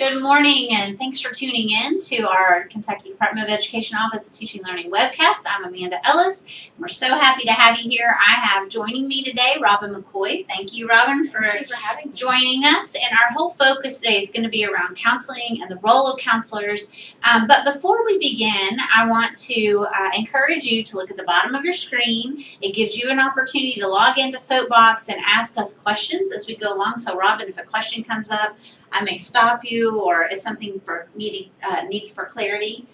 Good morning, and thanks for tuning in to our Kentucky Department of Education Office of Teaching and Learning webcast. I'm Amanda Ellis, and we're so happy to have you here. I have joining me today Robin McCoy. Thank you, Robin, for having me. Joining us. And our whole focus today is going to be around counseling and the role of counselors. But before we begin, I want to encourage you to look at the bottom of your screen. It gives you an opportunity to log into Soapbox and ask us questions as we go along. So, Robin, if a question comes up, I may stop you, or is something for needed for clarity,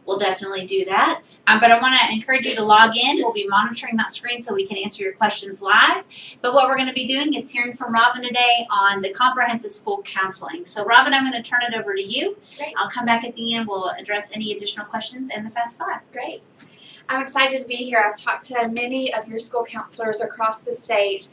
we'll definitely do that. But I want to encourage you to log in. We'll be monitoring that screen so we can answer your questions live. But what we're going to be doing is hearing from Robin today on the comprehensive school counseling. So Robin, I'm going to turn it over to you. Great. I'll come back at the end. We'll address any additional questions in the Fast Five. Great. I'm excited to be here. I've talked to many of your school counselors across the state.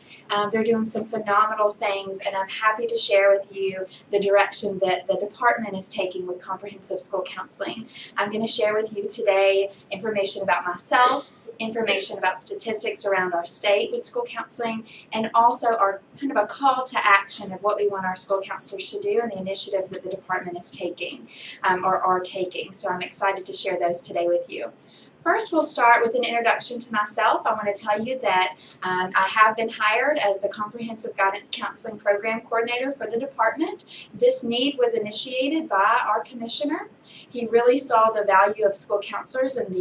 They're doing some phenomenal things, and I'm happy to share with you the direction that the department is taking with comprehensive school counseling. I'm going to share with you today information about myself, information about statistics around our state with school counseling, and also our kind of a call to action of what we want our school counselors to do and the initiatives that the department is taking or are taking. So I'm excited to share those today with you. First, we'll start with an introduction to myself. I want to tell you that I have been hired as the Comprehensive Guidance Counseling Program Coordinator for the department. This need was initiated by our commissioner. He really saw the value of school counselors and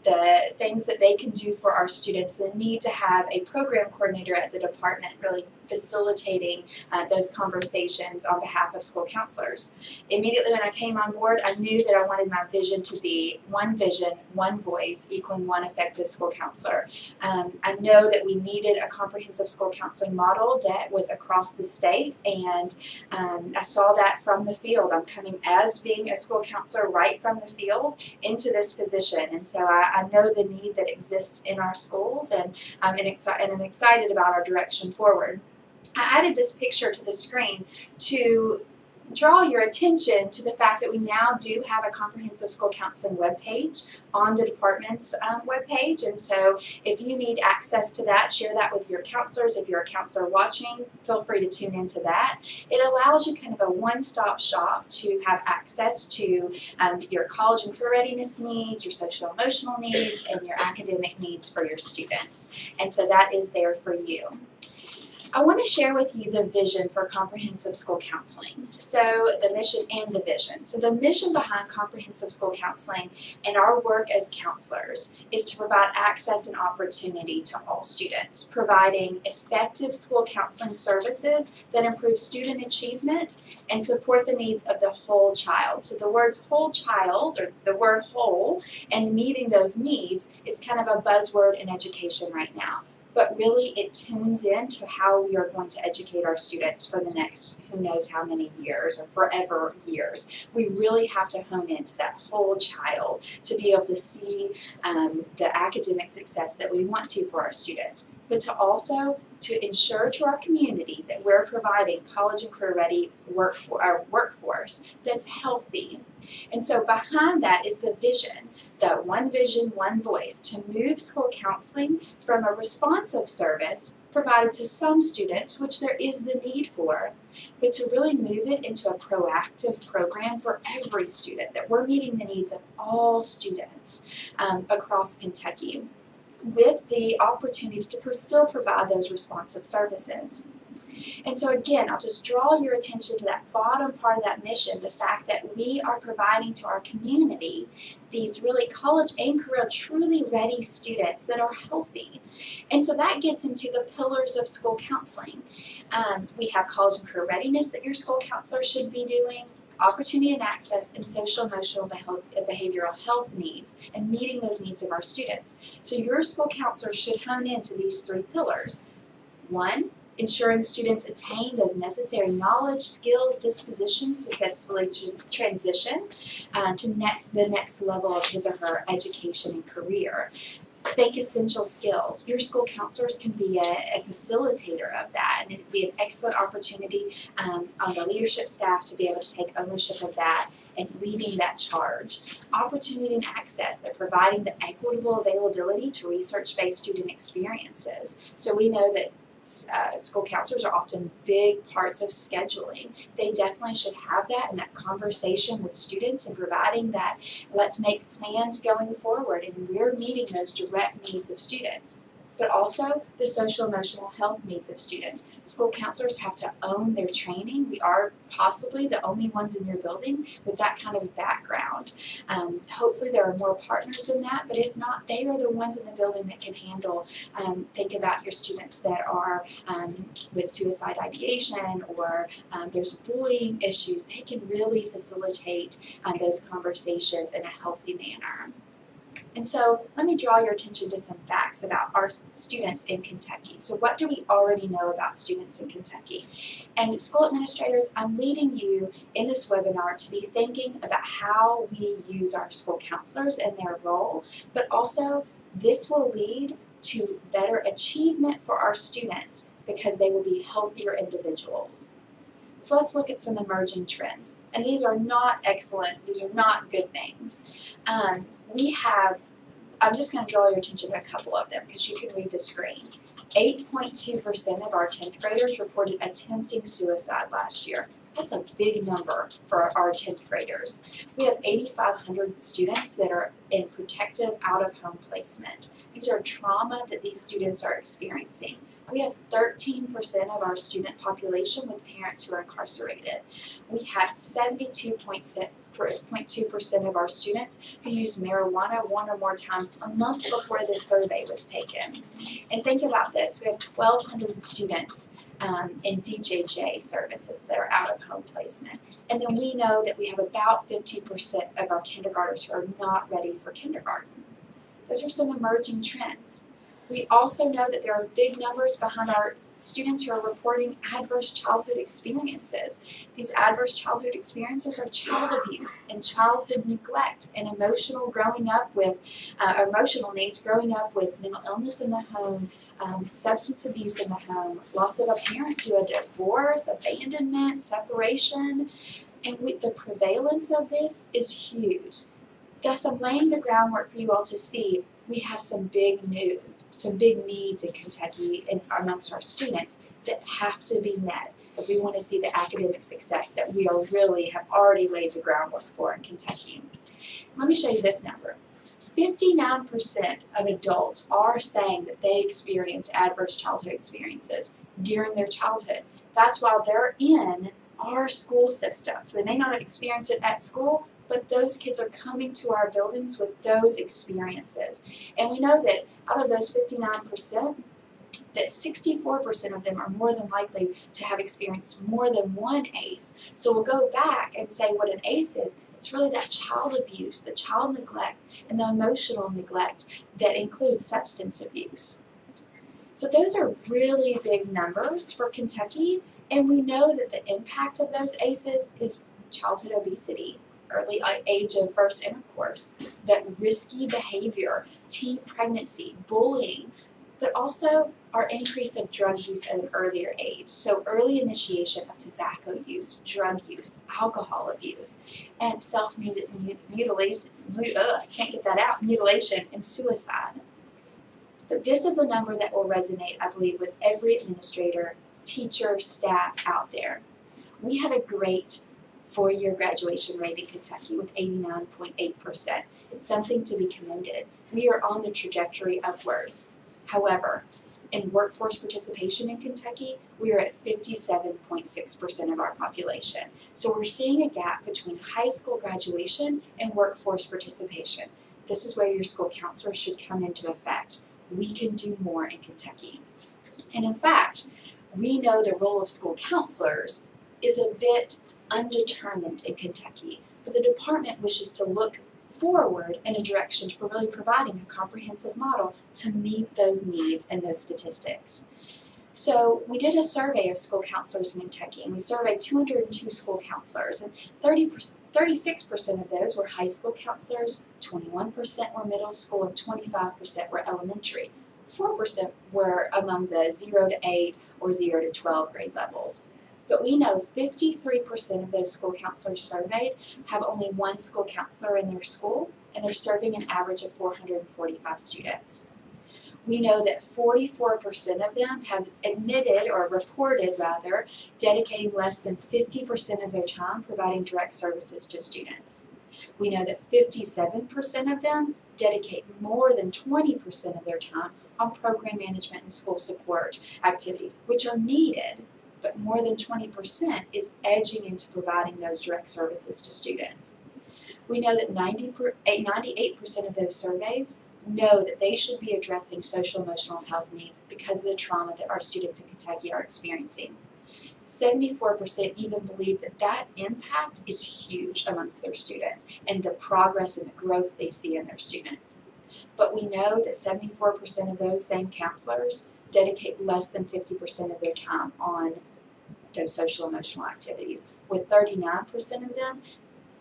the things that they can do for our students, the need to have a program coordinator at the department really facilitating those conversations on behalf of school counselors. Immediately when I came on board, I knew that I wanted my vision to be one vision, one voice, equaling one effective school counselor. I know that we needed a comprehensive school counseling model that was across the state, and I saw that from the field. I'm coming as being a school counselor right from the field into this position, and so I know the need that exists in our schools, and I'm excited about our direction forward. I added this picture to the screen to draw your attention to the fact that we now do have a comprehensive school counseling webpage on the department's webpage, and so if you need access to that, share that with your counselors. If you're a counselor watching, feel free to tune into that. It allows you kind of a one-stop shop to have access to your college and career readiness needs, your social emotional needs, and your academic needs for your students, and so that is there for you. I want to share with you the vision for comprehensive school counseling. So the mission and the vision. So the mission behind comprehensive school counseling and our work as counselors is to provide access and opportunity to all students, providing effective school counseling services that improve student achievement and support the needs of the whole child. So the words whole child, or the word whole, and meeting those needs is kind of a buzzword in education right now. But really it tunes into how we are going to educate our students for the next who knows how many years or forever years. We really have to hone into that whole child to be able to see the academic success that we want to for our students, but to also to ensure to our community that we're providing college and career ready workforce that's healthy. And so behind that is the vision. That one vision, one voice, to move school counseling from a responsive service provided to some students, which there is the need for, but to really move it into a proactive program for every student, that we're meeting the needs of all students across Kentucky with the opportunity to still provide those responsive services. And so again, I'll just draw your attention to that bottom part of that mission, the fact that we are providing to our community these really college and career truly ready students that are healthy. And so that gets into the pillars of school counseling. We have college and career readiness that your school counselor should be doing, opportunity and access, and social emotional behavioral health needs, and meeting those needs of our students. So your school counselor should hone into these three pillars. One, ensuring students attain those necessary knowledge, skills, dispositions to successfully transition to the next level of his or her education and career. Think essential skills. Your school counselors can be a facilitator of that, and it would be an excellent opportunity on the leadership staff to be able to take ownership of that and leading that charge. Opportunity and access, they're providing the equitable availability to research-based student experiences. So we know that School counselors are often big parts of scheduling. They definitely should have that and that conversation with students and providing that let's make plans going forward and we're meeting those direct needs of students. But also the social emotional health needs of students. School counselors have to own their training. We are possibly the only ones in your building with that kind of background. Hopefully there are more partners in that, but if not, they are the ones in the building that can handle, think about your students that are with suicide ideation or there's bullying issues. They can really facilitate those conversations in a healthy manner. And so let me draw your attention to some facts about our students in Kentucky. So what do we already know about students in Kentucky? And school administrators, I'm leading you in this webinar to be thinking about how we use our school counselors and their role, but also this will lead to better achievement for our students because they will be healthier individuals. So let's look at some emerging trends. And these are not excellent, these are not good things. I'm just going to draw your attention to a couple of them because you can read the screen. 8.2% of our 10th graders reported attempting suicide last year. That's a big number for our 10th graders. We have 8,500 students that are in protective out-of-home placement. These are trauma that these students are experiencing. We have 13% of our student population with parents who are incarcerated. We have 72.2% of our students who use marijuana one or more times a month before this survey was taken. And think about this, we have 1,200 students in DJJ services that are out of home placement. And then we know that we have about 50% of our kindergartners who are not ready for kindergarten. Those are some emerging trends. We also know that there are big numbers behind our students who are reporting adverse childhood experiences. These adverse childhood experiences are child abuse and childhood neglect and emotional needs growing up with mental illness in the home, substance abuse in the home, loss of a parent to a divorce, abandonment, separation, and the prevalence of this is huge. Thus, I'm laying the groundwork for you all to see we have some big needs in Kentucky and amongst our students that have to be met if we want to see the academic success that we have already laid the groundwork for in Kentucky. Let me show you this number. 59% of adults are saying that they experience adverse childhood experiences during their childhood. That's while they're in our school system. So they may not have experienced it at school, but those kids are coming to our buildings with those experiences. And we know that out of those 59%, that 64% of them are more than likely to have experienced more than one ACE. So we'll go back and say what an ACE is. It's really that child abuse, the child neglect, and the emotional neglect that includes substance abuse. So those are really big numbers for Kentucky, and we know that the impact of those ACEs is childhood obesity, early age of first intercourse, that risky behavior, teen pregnancy, bullying, but also our increase of drug use at an earlier age. So early initiation of tobacco use, drug use, alcohol abuse, and self-mutilation, mutilation and suicide. But this is a number that will resonate, I believe, with every administrator, teacher, staff out there. We have a great four-year graduation rate in Kentucky with 89.8%. It's something to be commended. We are on the trajectory upward. However, in workforce participation in Kentucky, we are at 57.6% of our population. So we're seeing a gap between high school graduation and workforce participation. This is where your school counselor should come into effect. We can do more in Kentucky. And in fact, we know the role of school counselors is a bit undetermined in Kentucky, but the department wishes to look forward in a direction to really providing a comprehensive model to meet those needs and those statistics. So we did a survey of school counselors in Kentucky, and we surveyed 202 school counselors, and 36% of those were high school counselors, 21% were middle school, and 25% were elementary. 4% were among the 0 to 8 or 0 to 12 grade levels. But we know 53% of those school counselors surveyed have only one school counselor in their school, and they're serving an average of 445 students. We know that 44% of them have admitted, or reported rather, dedicating less than 50% of their time providing direct services to students. We know that 57% of them dedicate more than 20% of their time on program management and school support activities, which are needed, but more than 20% is edging into providing those direct services to students. We know that 98% of those surveys know that they should be addressing social emotional health needs because of the trauma that our students in Kentucky are experiencing. 74% even believe that that impact is huge amongst their students and the progress and the growth they see in their students. But we know that 74% of those same counselors dedicate less than 50% of their time on those social emotional activities, with 39% of them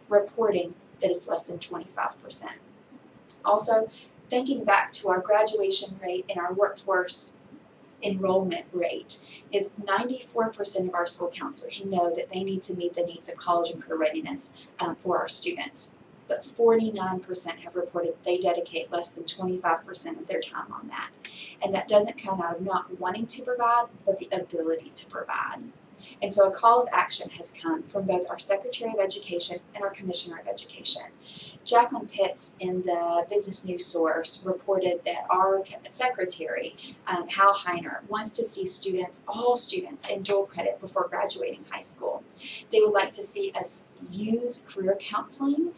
reporting that it's less than 25%. Also, thinking back to our graduation rate and our workforce enrollment rate, is 94% of our school counselors know that they need to meet the needs of college and career readiness for our students. But 49% have reported they dedicate less than 25% of their time on that. And that doesn't come out of not wanting to provide, but the ability to provide. And so a call of action has come from both our Secretary of Education and our Commissioner of Education. Jacqueline Pitts in the Business News Source reported that our Secretary, Hal Heiner, wants to see all students, in dual credit before graduating high school. They would like to see us use career counseling,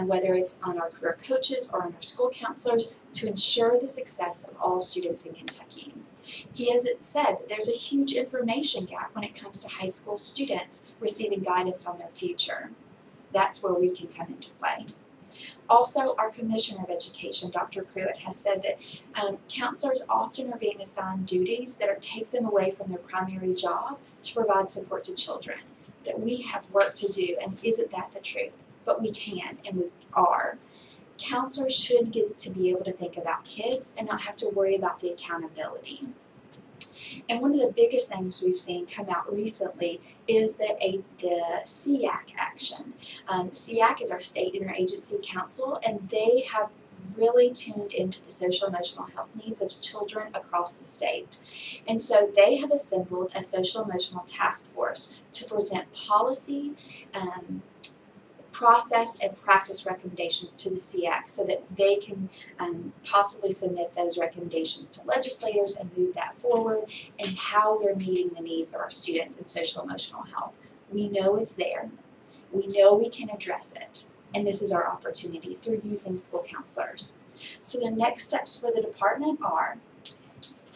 whether it's on our career coaches or on our school counselors, to ensure the success of all students in Kentucky. He has said that there's a huge information gap when it comes to high school students receiving guidance on their future. That's where we can come into play. Also, our Commissioner of Education, Dr. Pruitt, has said that counselors often are being assigned duties that take them away from their primary job to provide support to children, that we have work to do, and isn't that the truth? But we can, and we are. Counselors should get to be able to think about kids and not have to worry about the accountability. And one of the biggest things we've seen come out recently is the SEAC action. SEAC is our state interagency council, and they have really tuned into the social emotional health needs of children across the state. And so they have assembled a social emotional task force to present policy, process and practice recommendations to the SEAC so that they can possibly submit those recommendations to legislators and move that forward, and how we're meeting the needs of our students in social emotional health. We know it's there. We know we can address it, and this is our opportunity through using school counselors. So the next steps for the department are: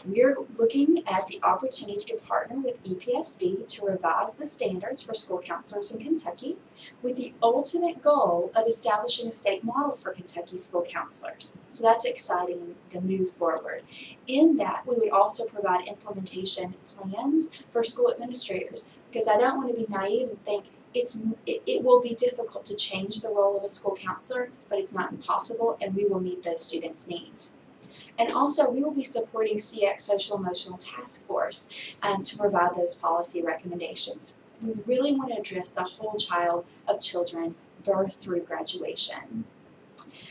we're looking at the opportunity to partner with EPSB to revise the standards for school counselors in Kentucky, with the ultimate goal of establishing a state model for Kentucky school counselors. So that's exciting, the move forward. In that, we would also provide implementation plans for school administrators, because I don't want to be naive and think it will be difficult to change the role of a school counselor, but it's not impossible, and we will meet those students' needs. And also, we will be supporting SEAC Social Emotional Task Force to provide those policy recommendations. We really want to address the whole child of children, birth through graduation.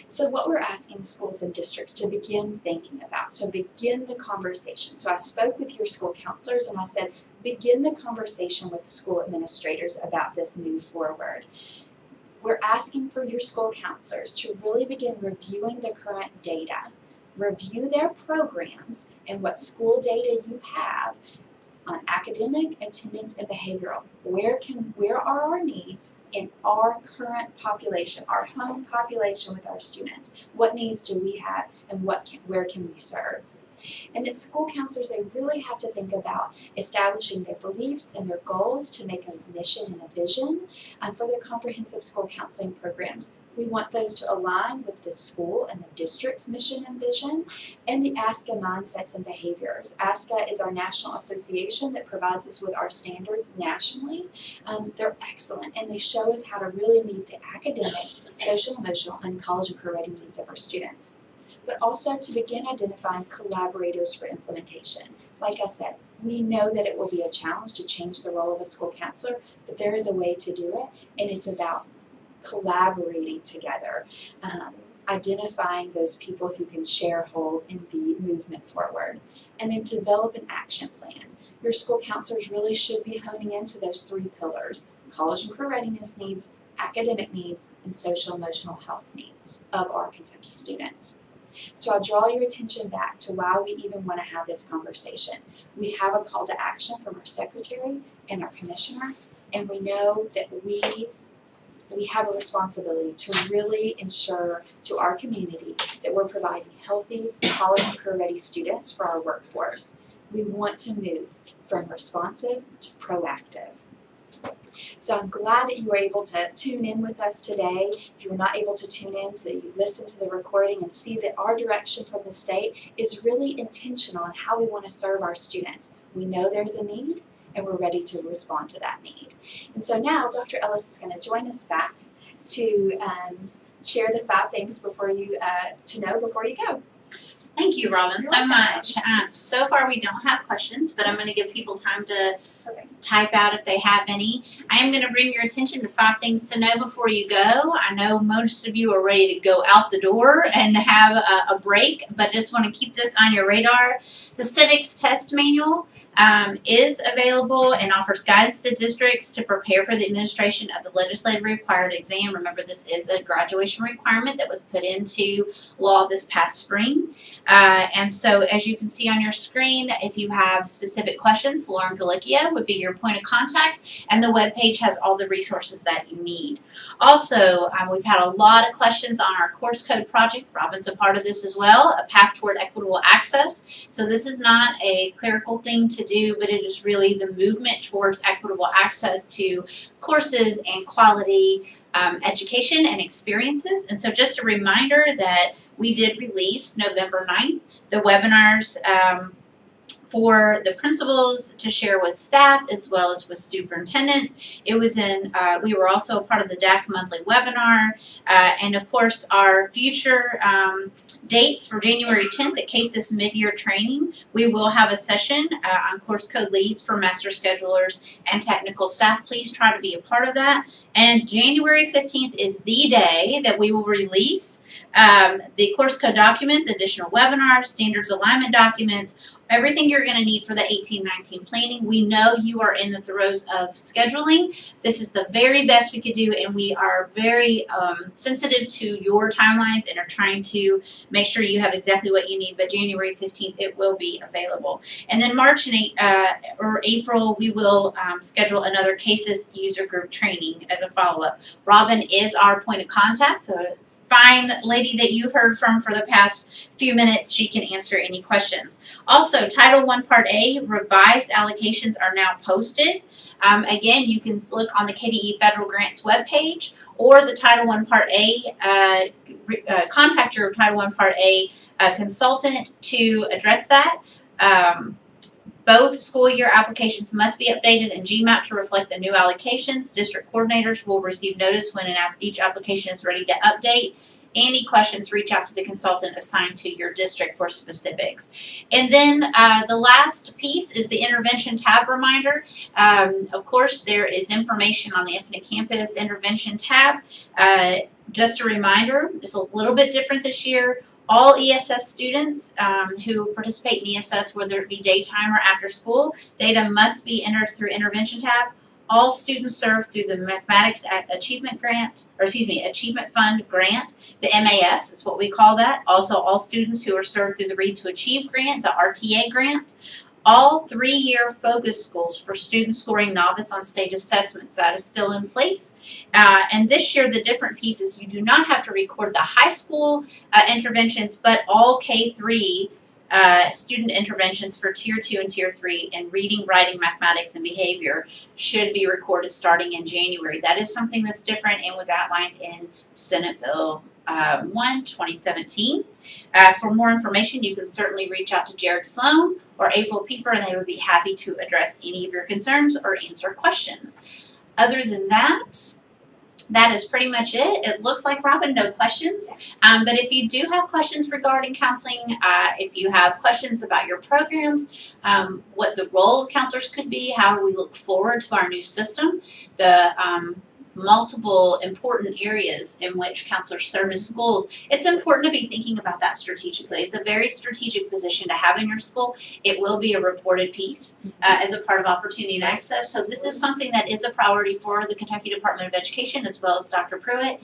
So what we're asking schools and districts to begin thinking about, so begin the conversation. So I spoke with your school counselors and I said, begin the conversation with school administrators about this move forward. We're asking for your school counselors to really begin reviewing the current data. Review their programs and what school data you have on academic, attendance, and behavioral. Where are our needs in our current population, our home population with our students? What needs do we have, and where can we serve? And that school counselors, they really have to think about establishing their beliefs and their goals to make a mission and a vision for their comprehensive school counseling programs. We want those to align with the school and the district's mission and vision, and the ASCA mindsets and behaviors. ASCA is our national association that provides us with our standards nationally. They're excellent, and they show us how to really meet the academic, social, emotional, and college and career ready needs of our students. But also to begin identifying collaborators for implementation. Like I said, we know that it will be a challenge to change the role of a school counselor, but there is a way to do it, and it's about collaborating together identifying those people who can share hold in the movement forward, and then develop an action plan. Your school counselors really should be honing into those 3 pillars: college and career readiness needs, academic needs, and social emotional health needs of our Kentucky students. So I'll draw your attention back to why we even want to have this conversation. We have a call to action from our secretary and our commissioner, and we know that we have a responsibility to really ensure to our community that we're providing healthy, college and career ready students for our workforce. We want to move from responsive to proactive. So I'm glad that you were able to tune in with us today. If you were not able to tune in, to listen to the recording and see that our direction from the state is really intentional in how we want to serve our students. We know there's a need, and we're ready to respond to that need. And so now Dr. Ellis is going to join us back to share the 5 things before you to know before you go. Thank you, Robin, so much. So far we don't have questions, but I'm going to give people time to type out if they have any. I am going to bring your attention to 5 things to know before you go. I know most of you are ready to go out the door and have a break, but just want to keep this on your radar. The Civics Test Manual is available and offers guidance to districts to prepare for the administration of the legislatively required exam. Remember, this is a graduation requirement that was put into law this past spring. And so, as you can see on your screen, if you have specific questions, Lauren Galicchia would be your point of contact, and the webpage has all the resources that you need. Also, we've had a lot of questions on our course code project. Robin's a part of this as well, a path toward equitable access. So this is not a clerical thing to do, but it is really the movement towards equitable access to courses and quality education and experiences. And so just a reminder that we did release November 9th the webinars for the principals to share with staff as well as with superintendents. It was in, we were also a part of the DAC monthly webinar, and of course our future dates for January 10th at CASIS mid-year training. We will have a session on course code leads for master schedulers and technical staff. Please try to be a part of that. And January 15th is the day that we will release the course code documents, additional webinars, standards alignment documents, everything you're going to need for the 18-19 planning. We know you are in the throes of scheduling. This is the very best we could do, and we are very sensitive to your timelines and are trying to make sure you have exactly what you need. But January 15th, it will be available. And then March and or April, we will schedule another CASIS user group training as a follow-up. Robin is our point of contact, the fine lady that you've heard from for the past few minutes. She can answer any questions. Also, Title I Part A revised allocations are now posted. Again, you can look on the KDE Federal Grants webpage or the Title I Part A, contact your Title I Part A consultant to address that. Both school year applications must be updated in GMAP to reflect the new allocations. District coordinators will receive notice when each application is ready to update. Any questions, reach out to the consultant assigned to your district for specifics. And then the last piece is the intervention tab reminder. Of course, there is information on the Infinite Campus intervention tab. Just a reminder, it's a little bit different this year. All ESS students who participate in ESS, whether it be daytime or after school, data must be entered through Intervention tab. All students served through the Mathematics Achievement Grant, or excuse me, Achievement Fund Grant, the MAF is what we call that. Also, all students who are served through the Read to Achieve Grant, the RTA grant. All 3-year focus schools for students scoring novice on state assessments. That is still in place. And this year, the different pieces, you do not have to record the high school interventions, but all K-3 student interventions for Tier 2 and Tier 3 in reading, writing, mathematics, and behavior should be recorded starting in January. That is something that's different and was outlined in Senate Bill 1, 2017. For more information, you can certainly reach out to Jared Sloan or April Pieper, and they would be happy to address any of your concerns or answer questions. Other than that, that is pretty much it. It looks like, Robin, no questions. But if you do have questions regarding counseling, if you have questions about your programs, what the role of counselors could be, how do we look forward to our new system, the multiple important areas in which counselors service schools, it's important to be thinking about that strategically. It's a very strategic position to have in your school. It will be a reported piece as a part of Opportunity and Access. So this is something that is a priority for the Kentucky Department of Education as well as Dr. Pruitt,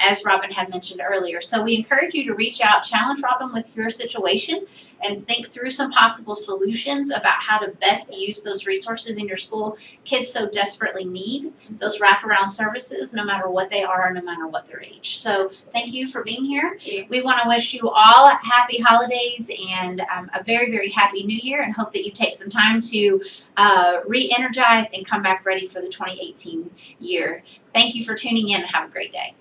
as Robin had mentioned earlier. So we encourage you to reach out, challenge Robin with your situation, and think through some possible solutions about how to best use those resources in your school. Kids so desperately need those wraparound services, no matter what they are, no matter what their age. So thank you for being here. We want to wish you all happy holidays and a very, very happy new year, and hope that you take some time to re-energize and come back ready for the 2018 year. Thank you for tuning in and have a great day.